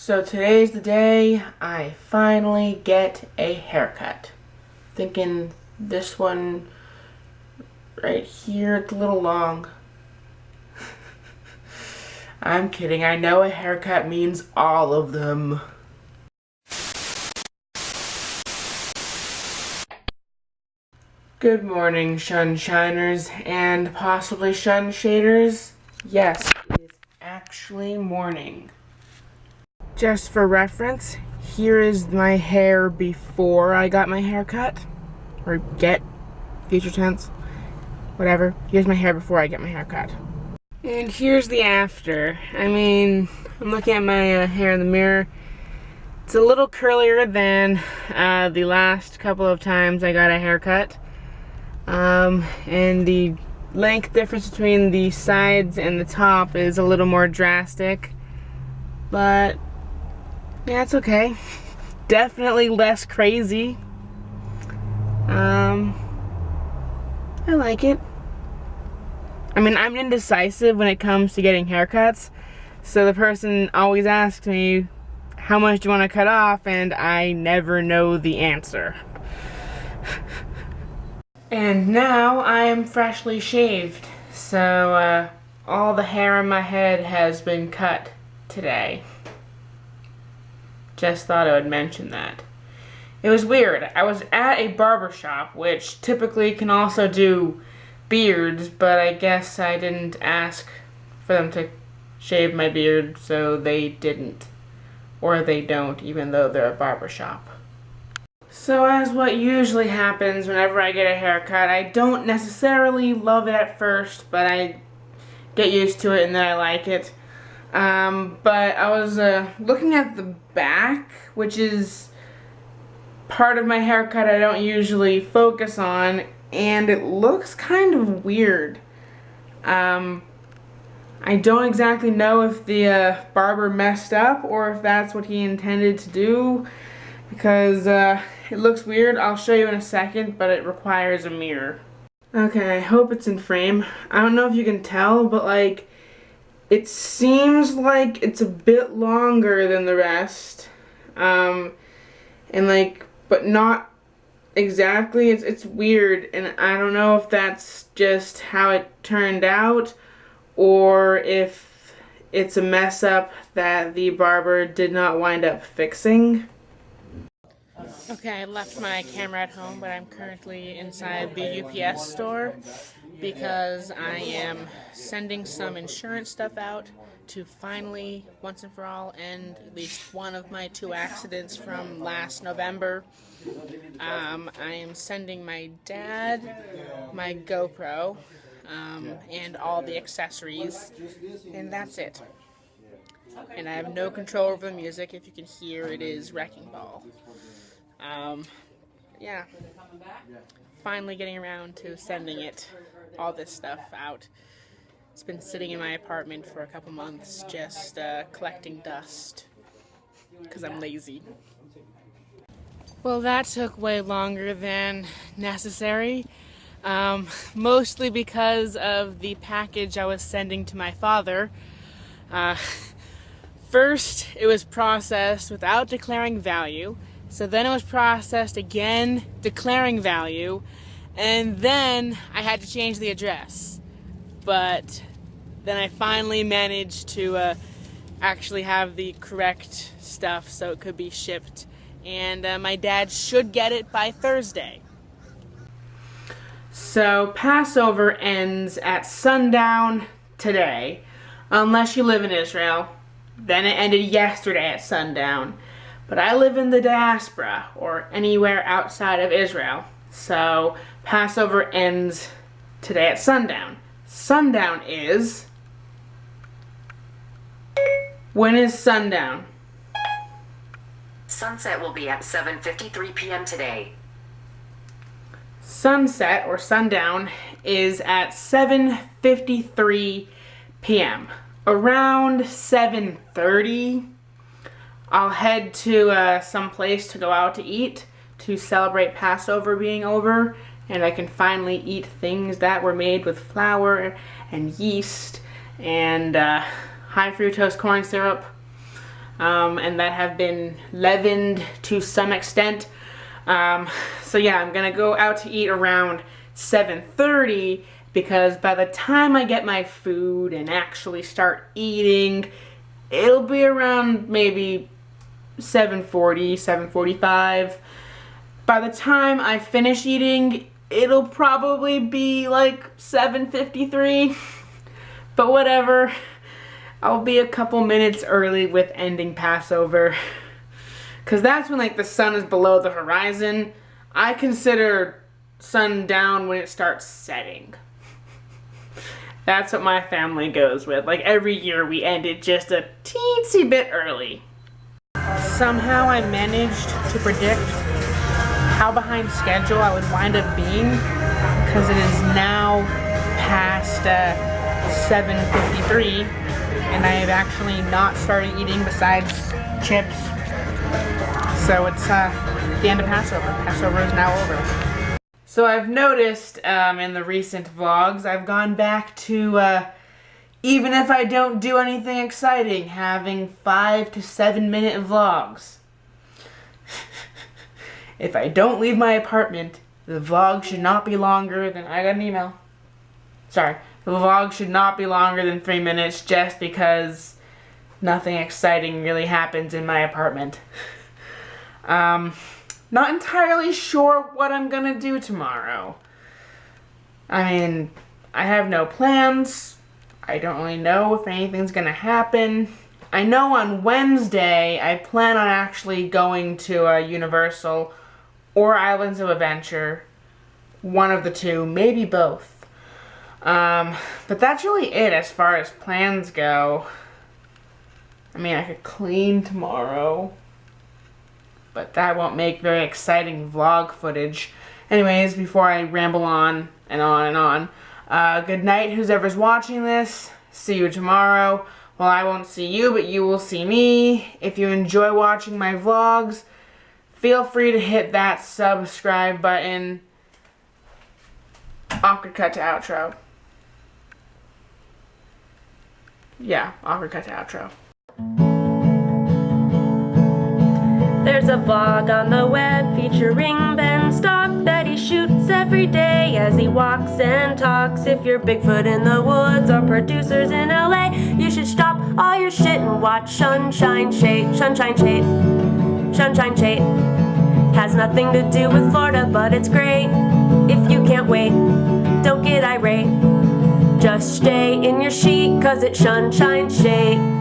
So today's the day I finally get a haircut. Thinking this one right here, it's a little long. I'm kidding, I know a haircut means all of them. Good morning, SHunShiners and possibly SHunShaders. Yes, it is actually morning. Just for reference, here is my hair before I got my hair cut. Or get, future tense, whatever. Here's my hair before I get my hair cut. And here's the after. I mean, I'm looking at my hair in the mirror. It's a little curlier than the last couple of times I got a haircut. And the length difference between the sides and the top is a little more drastic. But yeah, it's okay. Definitely less crazy. I like it. I mean, I'm indecisive when it comes to getting haircuts. So the person always asks me, how much do you want to cut off? And I never know the answer. And now I am freshly shaved. So all the hair on my head has been cut today. Just thought I would mention that. It was weird. I was at a barber shop, which typically can also do beards, but I guess I didn't ask for them to shave my beard, so they didn't. Or they don't, even though they're a barber shop. So as what usually happens whenever I get a haircut, I don't necessarily love it at first, but I get used to it and then I like it. But I was looking at the back, which is part of my haircut I don't usually focus on, and it looks kind of weird. I don't exactly know if the barber messed up or if that's what he intended to do, because it looks weird. I'll show you in a second, but it requires a mirror. Okay, I hope it's in frame. I don't know if you can tell, but like, it seems like it's a bit longer than the rest, and like, but not exactly. It's weird, and I don't know if that's just how it turned out, or if it's a mess up that the barber did not wind up fixing. Okay, I left my camera at home, but I'm currently inside the UPS store because I am sending some insurance stuff out to finally, once and for all, end at least one of my 2 accidents from last November. I am sending my dad my GoPro and all the accessories, and that's it. And I have no control over the music. If you can hear, it is Wrecking Ball. Yeah, finally getting around to sending all this stuff out. It's been sitting in my apartment for a couple months, just collecting dust, because I'm lazy. Well, that took way longer than necessary, mostly because of the package I was sending to my father. First, it was processed without declaring value. So then it was processed again, declaring value, and then I had to change the address. But then I finally managed to actually have the correct stuff so it could be shipped, and my dad should get it by Thursday. So Passover ends at sundown today, unless you live in Israel. Then it ended yesterday at sundown. But I live in the diaspora, or anywhere outside of Israel, so Passover ends today at sundown. Sundown is... When is sundown? Sunset will be at 7:53 p.m. today. Sunset, or sundown, is at 7:53 p.m. Around 7:30. I'll head to some place to go out to eat to celebrate Passover being over, and I can finally eat things that were made with flour and yeast and high fructose corn syrup. and that have been leavened to some extent. So yeah, I'm gonna go out to eat around 7:30 because by the time I get my food and actually start eating, it'll be around maybe 7:40, 7:45. By the time I finish eating, it'll probably be like 7:53. But whatever, I'll be a couple minutes early with ending Passover. Cause that's when like the sun is below the horizon. I consider sundown when it starts setting. That's what my family goes with. Like every year we end it just a teensy bit early. Somehow I managed to predict how behind schedule I would wind up being because it is now past 7:53 and I have actually not started eating besides chips. So it's the end of Passover. Passover is now over. So I've noticed in the recent vlogs, I've gone back to, even if I don't do anything exciting, having 5 to 7 minute vlogs. If I don't leave my apartment, the vlog should not be longer than, I got an email. Sorry, the vlog should not be longer than 3 minutes just because nothing exciting really happens in my apartment. Not entirely sure what I'm gonna do tomorrow. I mean, I have no plans. I don't really know if anything's gonna happen. I know on Wednesday I plan on actually going to Universal or Islands of Adventure. One of the two, maybe both. But that's really it as far as plans go. I mean, I could clean tomorrow, but that won't make very exciting vlog footage. Anyways, before I ramble on and on and on, good night who's ever's watching this. See you tomorrow. Well, I won't see you, but you will see me. If you enjoy watching my vlogs, feel free to hit that subscribe button. Awkward cut to outro. Yeah, awkward cut to outro. There's a vlog on the web featuring Ben STALK that he shoots every day as he walks and talks. If you're Bigfoot in the woods or producers in LA, you should stop all your shit and watch SHunShineSHate. SHunShineSHate. SHunShineSHate. Has nothing to do with Florida, but it's great. If you can't wait, don't get irate. Just stay in your sheet, cause it's SHunShineSHate.